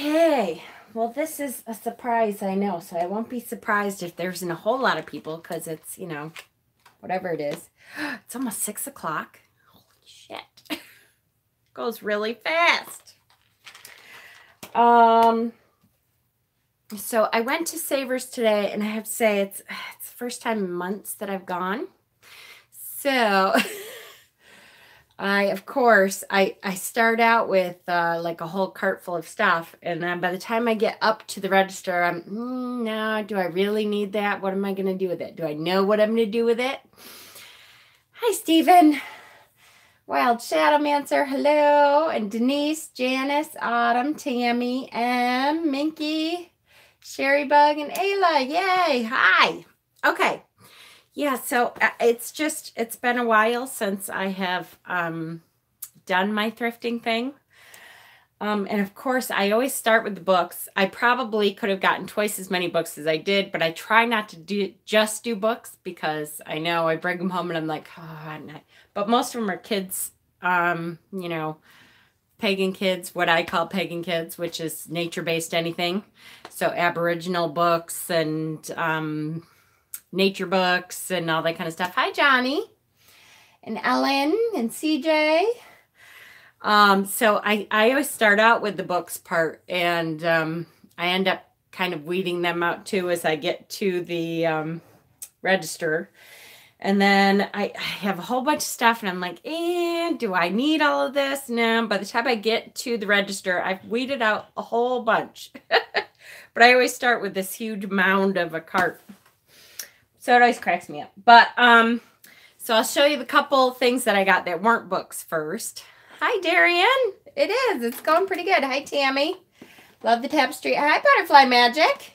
Okay, well, this is a surprise, I know, so I won't be surprised if there isn't a whole lot of people because it's, whatever it is. It's almost 6 o'clock. Holy shit. Goes really fast. So I went to Savers today, and I have to say it's the first time in months that I've gone. So of course, I start out with like a whole cart full of stuff. And then by the time I get up to the register, I'm, no, do I really need that? What am I going to do with it? Do I know what I'm going to do with it? Hi, Stephen. Wild Shadowmancer, hello. And Denise, Janice, Autumn, Tammy, M, Minky, Sherry Bug, and Ayla. Yay. Hi. Okay. Yeah, so it's been a while since I have done my thrifting thing. And of course, I always start with the books. I probably could have gotten twice as many books as I did, but I try not to just do books because I know I bring them home and I'm like, oh, but most of them are kids, pagan kids, what I call pagan kids, which is nature-based anything. So Aboriginal books and nature books and all that kind of stuff. Hi, Johnny and Ellen and CJ. So I always start out with the books part, and I end up kind of weeding them out too as I get to the register. And then I have a whole bunch of stuff, and I'm like, do I need all of this? No. By the time I get to the register, I've weeded out a whole bunch. But I always start with this huge mound of a cart. So it always cracks me up. But, so I'll show you the couple things that I got that weren't books first. Hi, Darian. It is. It's going pretty good. Hi, Tammy. Love the tapestry. Hi, Butterfly Magic.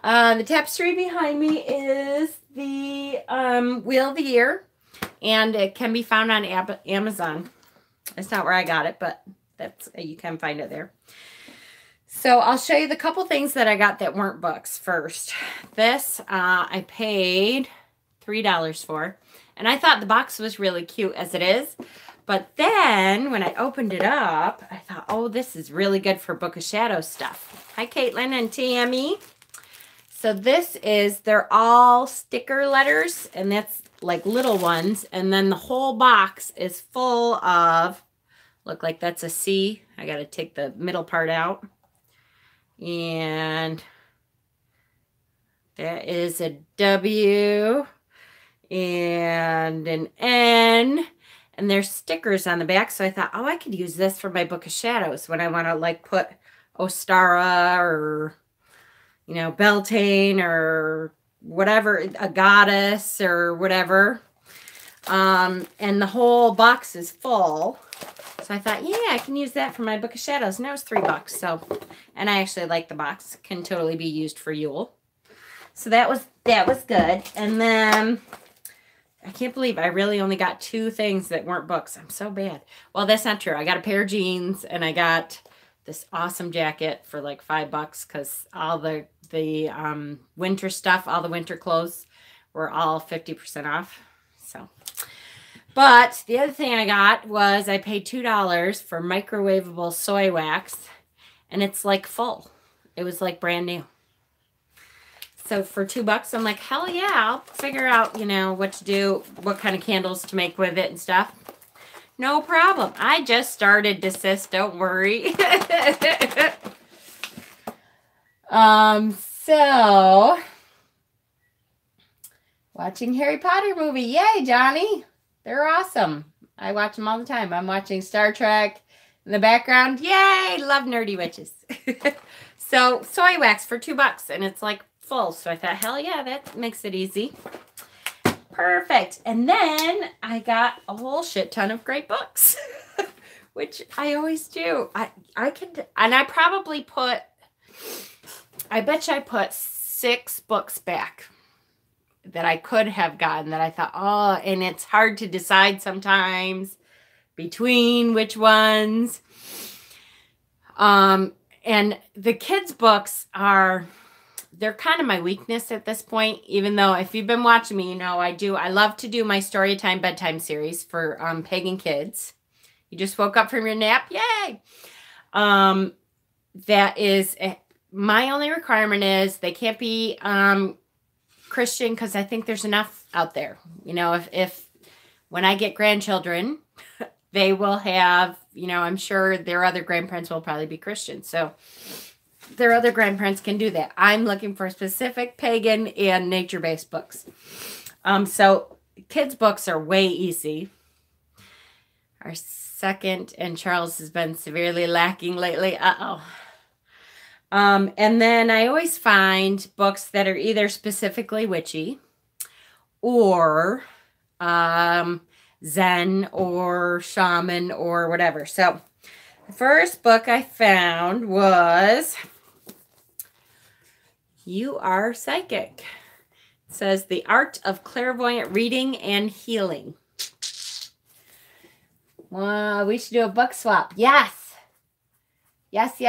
The tapestry behind me is the Wheel of the Year, and it can be found on Amazon. It's not where I got it, but you can find it there. So I'll show you the couple things that I got that weren't books first. This I paid $3 for, and I thought the box was really cute as it is. But then when I opened it up, I thought, oh, this is really good for Book of Shadows stuff. Hi, Caitlin and Tammy. So they're all sticker letters, and that's like little ones. And then the whole box is full of, look like that's a C. I got to take the middle part out. And there is a W and an N, and there's stickers on the back. So I thought, oh, I could use this for my Book of Shadows when I want to like put Ostara or, Beltane or whatever, a goddess or whatever. And the whole box is full. So I thought, yeah, I can use that for my Book of Shadows. And it was $3. So, and I actually like the box. Can totally be used for Yule. So that was good. And then I can't believe I really only got 2 things that weren't books. I'm so bad. Well, that's not true. I got a pair of jeans, and I got this awesome jacket for like $5 because all the winter stuff, all the winter clothes were all 50% off. So. But the other thing I got was I paid $2 for microwavable soy wax, and it's like full. It was like brand new. So for $2, I'm like, hell yeah, I'll figure out, what to do, what kind of candles to make with it and stuff. No problem. I just started to sis, don't worry. So watching Harry Potter movie. Yay, Johnny. They're awesome. I watch them all the time. I'm watching Star Trek in the background. Yay! Love nerdy witches. So soy wax for $2, and it's like full. So I thought, hell yeah, that makes it easy. Perfect. And then I got a whole shit ton of great books, which I always do. I probably put, I bet you I put 6 books back that I could have gotten that I thought, oh, and it's hard to decide sometimes between which ones. And the kids' books they're kind of my weakness at this point, even though if you've been watching me, I love to do my Storytime Bedtime series for pagan kids. You just woke up from your nap. Yay! that is, my only requirement is they can't be Christian, because I think there's enough out there. You know, if when I get grandchildren, they will have, you know, I'm sure their other grandparents will probably be Christian. So their other grandparents can do that. I'm looking for specific pagan and nature-based books. So kids' books are way easy. Our second and Charles has been severely lacking lately. And then I always find books that are either specifically witchy or Zen or shaman or whatever. So the first book I found was You Are Psychic. It says The Art of Clairvoyant Reading and Healing. Well, we should do a book swap. Yes. Yes,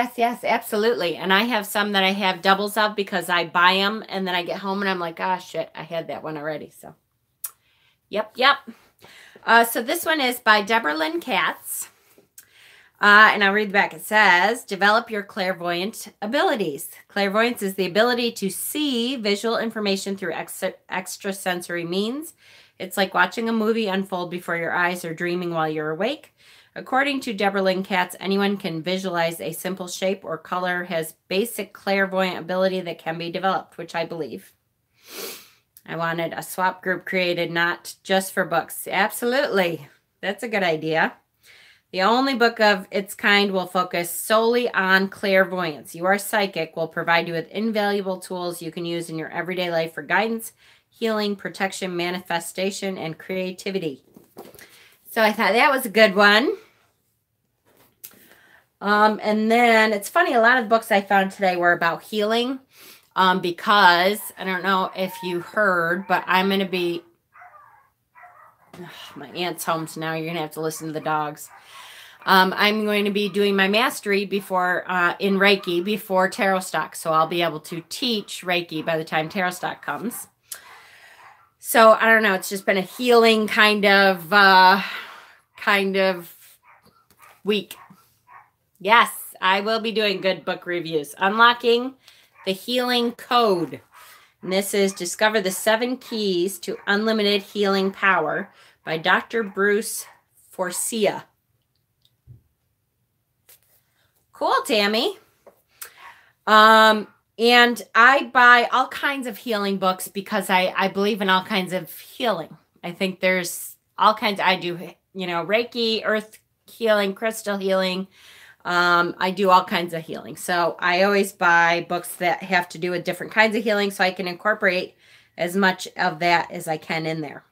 absolutely. And I have some that I have doubles of because I buy them and then I get home and I'm like, ah, shit, I had that one already. So, yep. So this one is by Deborah Lynn Katz. And I'll read the back. It says, develop your clairvoyant abilities. Clairvoyance is the ability to see visual information through extrasensory means. It's like watching a movie unfold before your eyes or dreaming while you're awake. According to Deborah Lynn Katz, anyone can visualize a simple shape or color, has basic clairvoyant ability that can be developed, which I believe. I wanted a swap group created, not just for books. Absolutely. That's a good idea. The only book of its kind will focus solely on clairvoyance. You Are Psychic will provide you with invaluable tools you can use in your everyday life for guidance, healing, protection, manifestation, and creativity. So I thought that was a good one. And then it's funny, a lot of the books I found today were about healing. Because I don't know if you heard, but I'm going to be, my aunt's home, so now you're going to have to listen to the dogs. I'm going to be doing my mastery before, in Reiki before Tarot Stock. So I'll be able to teach Reiki by the time Tarot Stock comes. So I don't know. It's just been a healing kind of week. Yes, I will be doing good book reviews. Unlocking the Healing Code. And this is Discover the 7 Keys to Unlimited Healing Power by Dr. Bruce Forcia. Cool, Tammy. And I buy all kinds of healing books because I believe in all kinds of healing. I think there's all kinds. I do, you know, Reiki, earth healing, crystal healing. I do all kinds of healing. So I always buy books that have to do with different kinds of healing so I can incorporate as much of that as I can in there.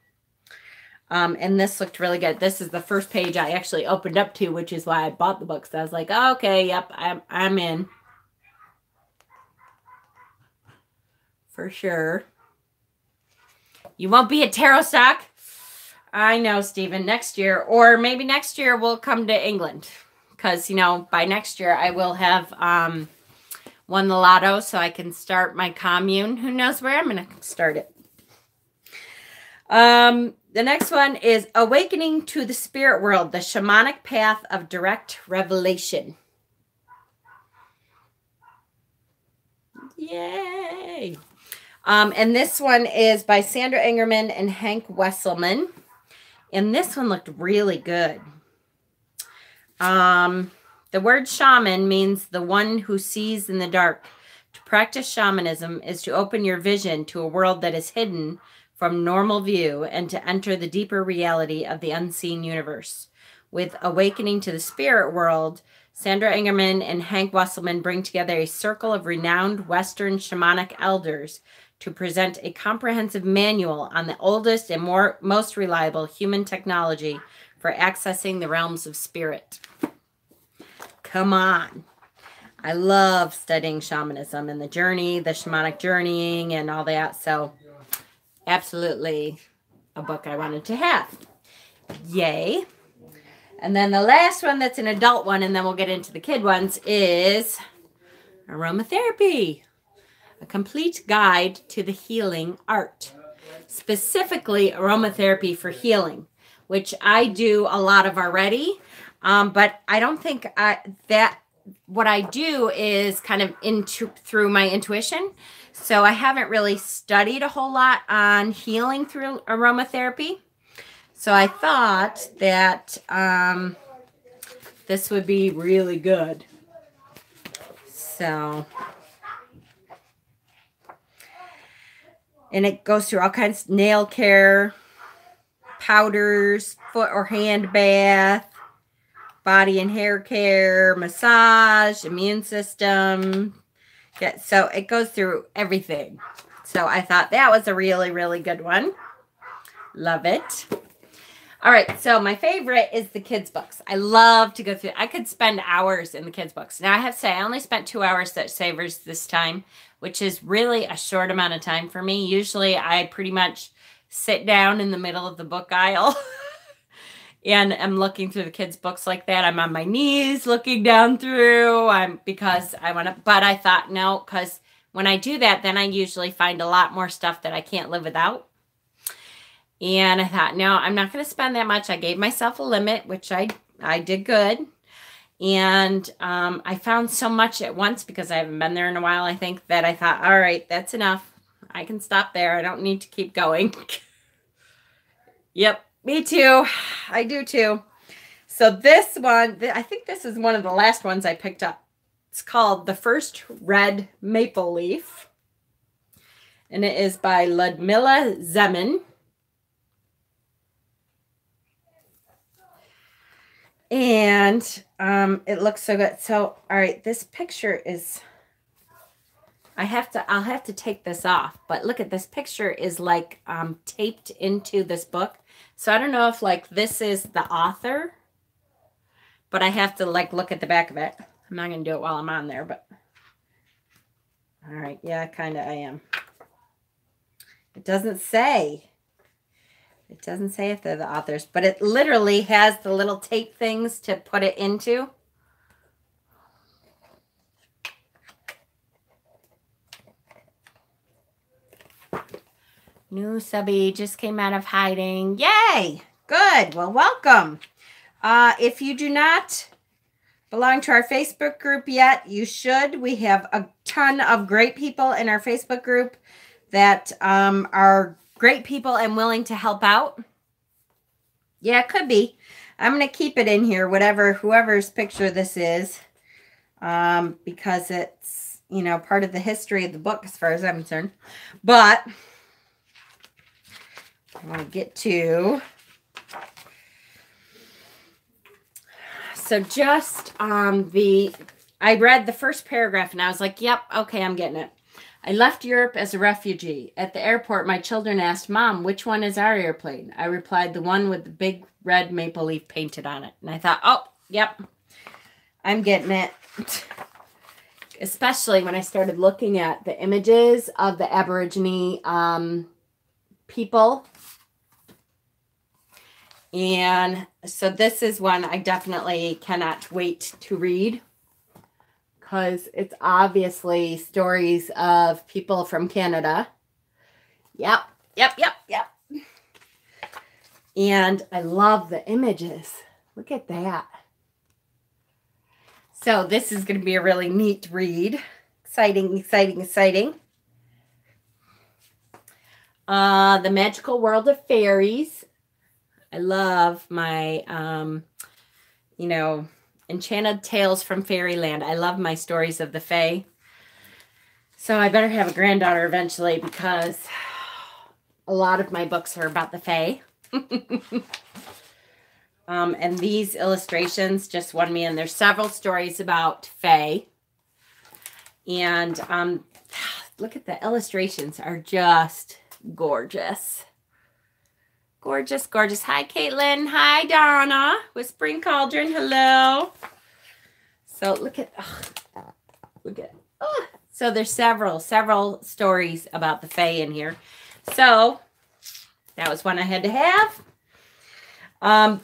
And this looked really good. This is the first page I actually opened up to, which is why I bought the books. I was like, oh, okay, yep, I'm in. For sure. You won't be at Tarot Stock? I know, Stephen, next year. Or maybe next year we'll come to England. Because, you know, by next year I will have won the lotto so I can start my commune. Who knows where I'm going to start it. The next one is Awakening to the Spirit World, the Shamanic Path of Direct Revelation. Yay! And this one is by Sandra Ingerman and Hank Wesselman. And this one looked really good. The word shaman means the one who sees in the dark. To practice shamanism is to open your vision to a world that is hidden from normal view and to enter the deeper reality of the unseen universe. With Awakening to the Spirit World, Sandra Ingerman and Hank Wesselman bring together a circle of renowned Western shamanic elders to present a comprehensive manual on the oldest and most reliable human technology for accessing the realms of spirit. Come on. I love studying shamanism and the journey, the shamanic journeying and all that. So absolutely a book I wanted to have. Yay. And then the last one that's an adult one, and then we'll get into the kid ones, is Aromatherapy. A complete guide to the healing art. Specifically aromatherapy for healing, which I do a lot of already. But I don't think that what I do is kind of through my intuition. So I haven't really studied a whole lot on healing through aromatherapy. So I thought that this would be really good. So, and it goes through all kinds of nail care, powders, foot or hand bath, body and hair care, massage, immune system. Yeah, so it goes through everything. So I thought that was a really, really good one. Love it. All right, so my favorite is the kids' books. I love to go through. I could spend hours in the kids' books. Now, I have to say, I only spent 2 hours at Savers this time, which is really a short amount of time for me. Usually, I pretty much sit down in the middle of the book aisle and I'm looking through the kids' books like that. I'm on my knees looking down through. Because I want to, but I thought, no, because when I do that, then I usually find a lot more stuff that I can't live without. And I thought, no, I'm not going to spend that much. I gave myself a limit, which I did good. And I found so much at once because I haven't been there in a while, I think, that I thought, all right, that's enough. I can stop there. I don't need to keep going. Yep, me too. I do too. So this one, I think this is one of the last ones I picked up. It's called The First Red Maple Leaf. And it is by Ludmilla Zeman. And it looks so good. So, all right, this picture is, I'll have to take this off. But look at this picture is like taped into this book. So I don't know if like this is the author, but I have to like look at the back of it. I'm not going to do it while I'm on there, but all right. Yeah, kind of I am. It doesn't say. It doesn't say if they're the authors, but it literally has the little tape things to put it into. New subby just came out of hiding. Yay! Good. Well, welcome. If you do not belong to our Facebook group yet, you should. We have a ton of great people in our Facebook group that are great people and willing to help out. Yeah, it could be. I'm going to keep it in here, whoever's picture this is, because it's, you know, part of the history of the book as far as I'm concerned. But I want to get to, so just I read the first paragraph and I was like, yep, okay, I'm getting it. I left Europe as a refugee. At the airport, my children asked, Mom, which one is our airplane? I replied, the one with the big red maple leaf painted on it. And I thought, oh, yep, I'm getting it. Especially when I started looking at the images of the Aborigine people. And so this is one I definitely cannot wait to read, because it's obviously stories of people from Canada. Yep. And I love the images. Look at that. So this is going to be a really neat read. Exciting. The Magical World of Fairies. I love my, you know, Enchanted Tales from Fairyland. I love my stories of the Fae. So I better have a granddaughter eventually, because a lot of my books are about the Fae. And these illustrations just won me. And there's several stories about Fae. And look at the illustrations, are just gorgeous. Gorgeous. Hi, Caitlin. Hi, Donna. Whispering Cauldron. Hello. So look at, so there's several stories about the Fae in here. So that was one I had to have.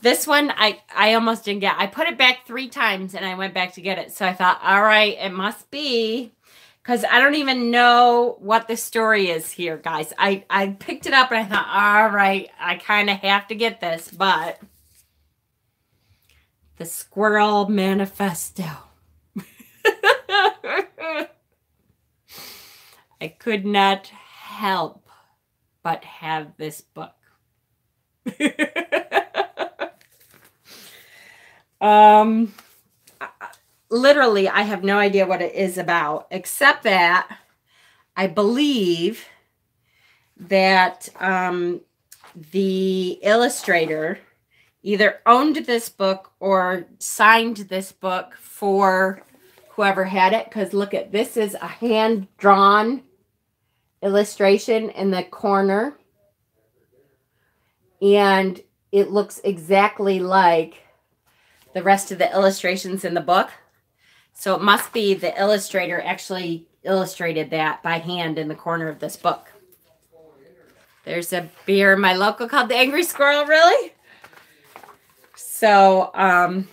This one, I almost didn't get. I put it back 3 times and I went back to get it. So I thought, all right, it must be, because I don't even know what the story is here, guys. I picked it up and I thought, all right, I kind of have to get this, but the Squirrel Manifesto. I could not help but have this book. Literally, I have no idea what it is about, except that I believe that the illustrator either owned this book or signed this book for whoever had it. Because look at, this is a hand-drawn illustration in the corner. And it looks exactly like the rest of the illustrations in the book. So it must be the illustrator actually illustrated that by hand in the corner of this book. There's a beer in my local called the Angry Squirrel, really? So,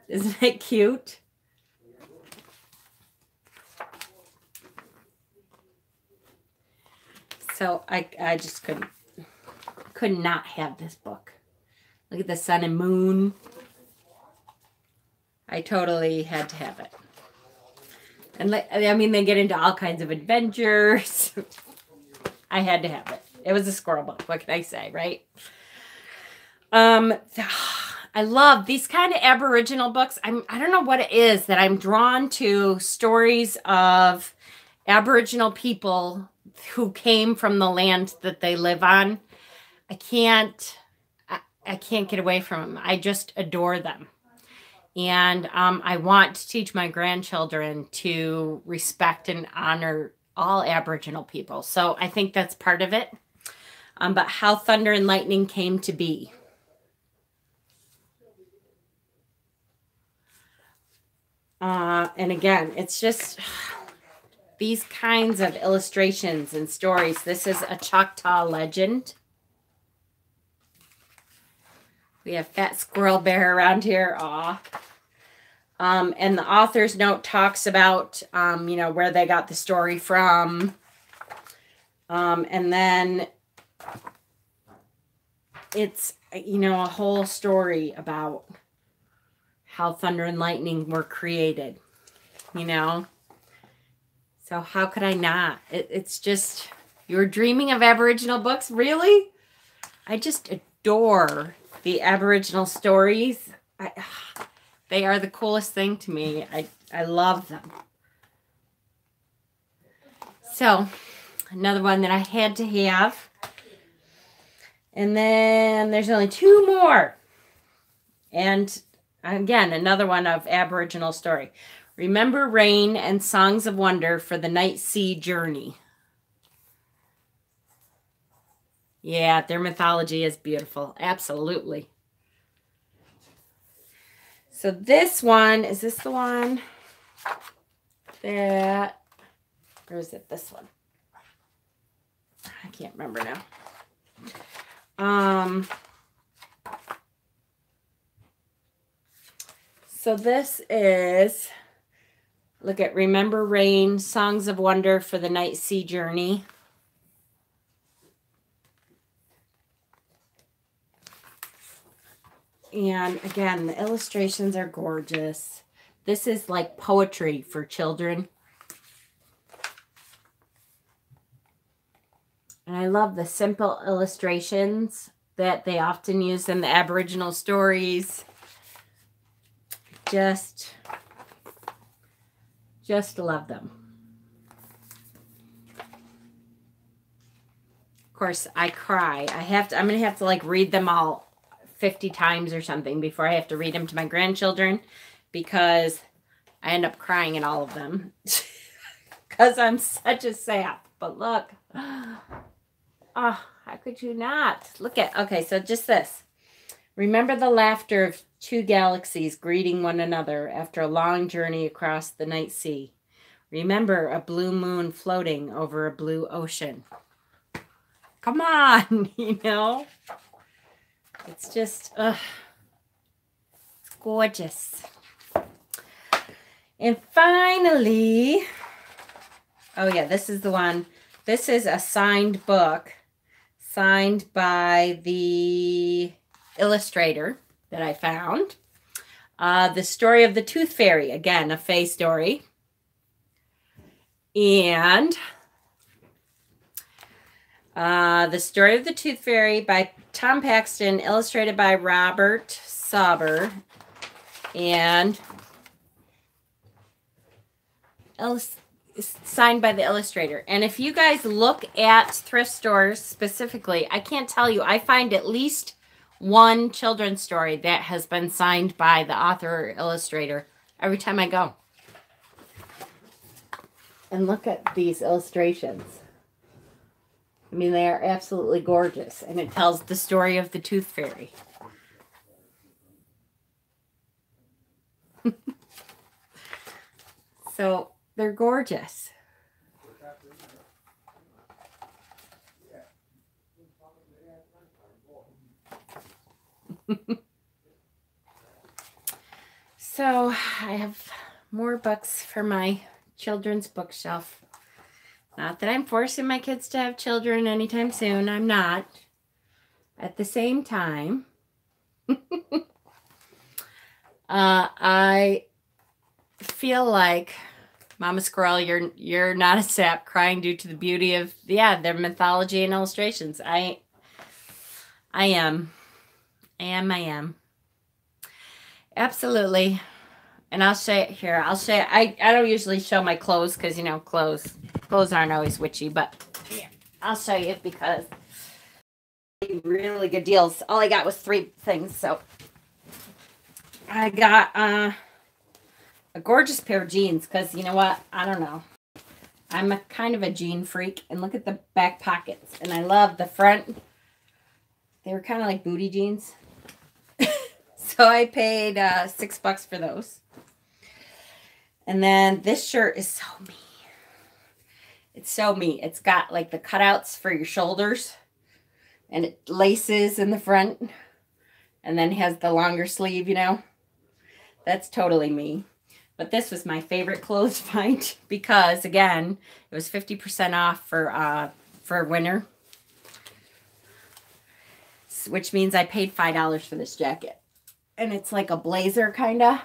isn't it cute? So I just could not have this book. Look at the sun and moon. I totally had to have it. And I mean, they get into all kinds of adventures. I had to have it. It was a squirrel book. What can I say, right? I love these kind of Aboriginal books. I don't know what it is that I'm drawn to stories of Aboriginal people who came from the land that they live on. I can't get away from them. I just adore them. And I want to teach my grandchildren to respect and honor all Aboriginal people. So I think that's part of it. But how thunder and lightning came to be. And again, it's just these kinds of illustrations and stories. This is a Choctaw legend. We have Fat Squirrel Bear around here. Aw. And the author's note talks about, you know, where they got the story from. And then it's, you know, a whole story about how thunder and lightning were created, you know. So how could I not? It's just, you're dreaming of Aboriginal books? Really? I just adore the Aboriginal stories. They are the coolest thing to me. I love them. So, another one that I had to have. And then there's only two more. And again, another one of Aboriginal story. Remember Rain and Songs of Wonder for the Night Sea Journey. Yeah, their mythology is beautiful. Absolutely. So this one, is this the one that, or is it this one? I can't remember now. So this is, look at Remember Rain, Songs of Wonder for the Night Sea Journey. And again, the illustrations are gorgeous. This is like poetry for children. And I love the simple illustrations that they often use in the Aboriginal stories. Just love them. Of course, I cry. I'm going to have to like read them all 50 times or something before I have to read them to my grandchildren, because I end up crying in all of them because I'm such a sap. But look, oh, how could you not? Look at, okay, so just this. Remember the laughter of two galaxies greeting one another after a long journey across the night sea. Remember a blue moon floating over a blue ocean. Come on, you know. It's just, it's gorgeous. And finally, oh yeah, this is the one. This is a signed book, signed by the illustrator that I found. The Story of the Tooth Fairy, again, a Fae story. And The Story of the Tooth Fairy by Tom Paxton, illustrated by Robert Sauber, and signed by the illustrator. And if you guys look at thrift stores specifically, I can't tell you, I find at least one children's story that has been signed by the author or illustrator every time I go. And look at these illustrations. I mean, they are absolutely gorgeous. And it tells the story of the Tooth Fairy. So, they're gorgeous. So, I have more books for my children's bookshelf. Not that I'm forcing my kids to have children anytime soon. I'm not. At the same time, I feel like, Mama Squirrel, you're not a sap crying due to the beauty of, their mythology and illustrations. I am. Absolutely. And I'll show it here. I don't usually show my clothes because, clothes aren't always witchy, but yeah, I'll show you because really good deals. All I got was 3 things, so I got a gorgeous pair of jeans because, you know what? I don't know. I'm a kind of a jean freak, and look at the back pockets. And I love the front. They were kind of like booty jeans. So I paid $6 for those. And then this shirt is so me. It's so me. It's got like the cutouts for your shoulders. And it laces in the front. And then has the longer sleeve, That's totally me. But this was my favorite clothes find because, again, it was 50% off for winter. Which means I paid $5 for this jacket. And it's like a blazer, kind of.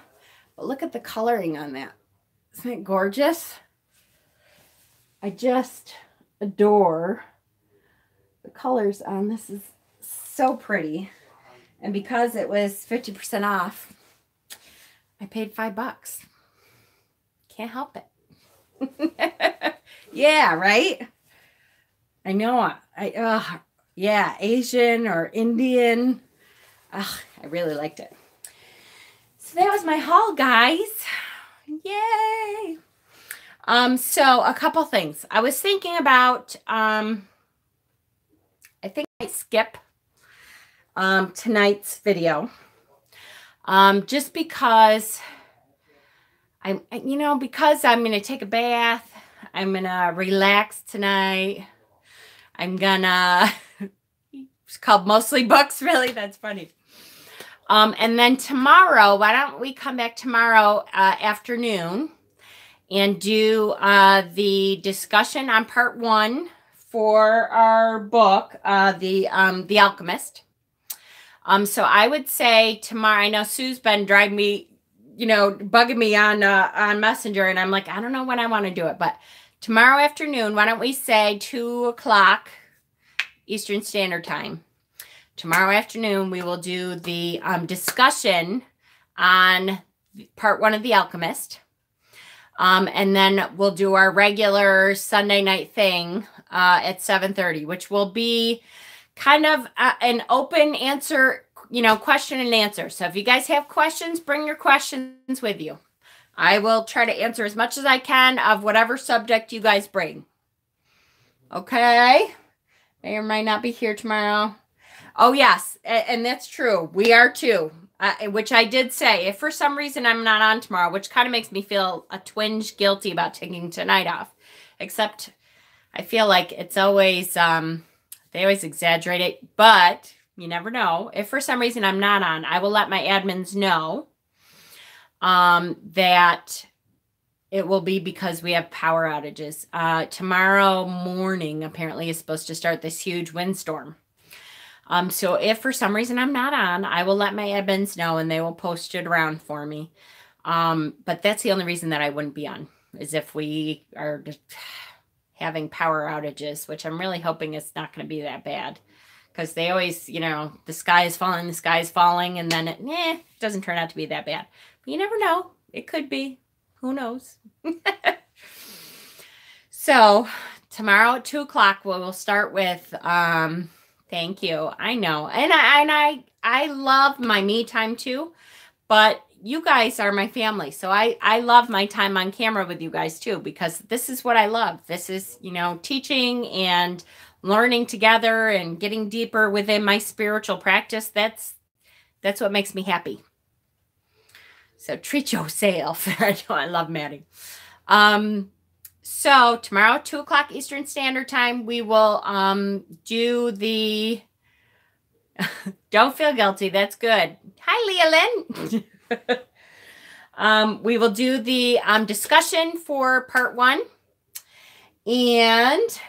But look at the coloring on that. Isn't it gorgeous? I just adore the colors on this. Is so pretty. And because it was 50% off, I paid $5. Can't help it. Yeah, right? I know. Yeah, Asian or Indian. I really liked it. So that was my haul, guys. Yay! So a couple things. I was thinking about, I think I might skip tonight's video. Just because because I'm going to take a bath. I'm going to relax tonight. I'm going to, it's called Mostly Books, really? That's funny. And then tomorrow, why don't we come back tomorrow afternoon and do the discussion on part 1 for our book, The Alchemist. So I would say tomorrow, I know Sue's been driving me, bugging me on Messenger, and I'm like, I don't know when I want to do it, but tomorrow afternoon, why don't we say 2 o'clock Eastern Standard Time. Tomorrow afternoon, we will do the discussion on part 1 of The Alchemist. And then we'll do our regular Sunday night thing at 7:30, which will be kind of an open answer, question and answer. So if you guys have questions, bring your questions with you. I will try to answer as much as I can of whatever subject you guys bring. Okay? May or might not be here tomorrow. Oh, yes. And that's true. We are too. Which I did say. If for some reason I'm not on tomorrow, which kind of makes me feel a twinge guilty about taking tonight off. Except I feel like it's always, they always exaggerate it. But you never know. If for some reason I'm not on, I will let my admins know that it will be because we have power outages. Tomorrow morning, apparently, is supposed to start this huge windstorm. So if for some reason I'm not on, I will let my admins know and they will post it around for me. But that's the only reason that I wouldn't be on. as if we are just having power outages, which I'm really hoping it's not going to be that bad. Because they always, you know, the sky is falling, and then it doesn't turn out to be that bad. But you never know. It could be. Who knows? So, tomorrow at 2 o'clock, we'll start with, thank you. I know. And I love my me time too. But you guys are my family. So I love my time on camera with you guys too, because this is what I love. This is, you know, teaching and learning together and getting deeper within my spiritual practice. That's what makes me happy. So treat yourself. I know, I love Maddie. So tomorrow, 2 o'clock Eastern Standard Time, we will do the don't feel guilty. That's good. Hi, Leolyn. We will do the discussion for part 1. And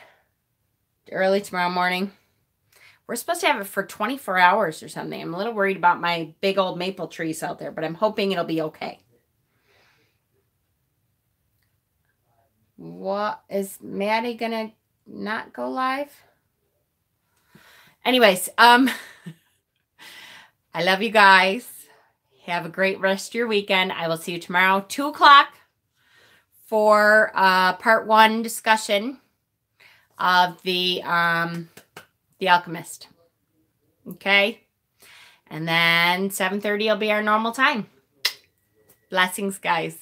early tomorrow morning. We're supposed to have it for 24 hours or something. I'm a little worried about my big old maple trees out there, but I'm hoping it'll be okay. What is Maddie gonna not go live? Anyways, I love you guys. Have a great rest of your weekend. I will see you tomorrow, 2 o'clock, for part 1 discussion of the Alchemist. Okay? And then 7:30 will be our normal time. Blessings, guys.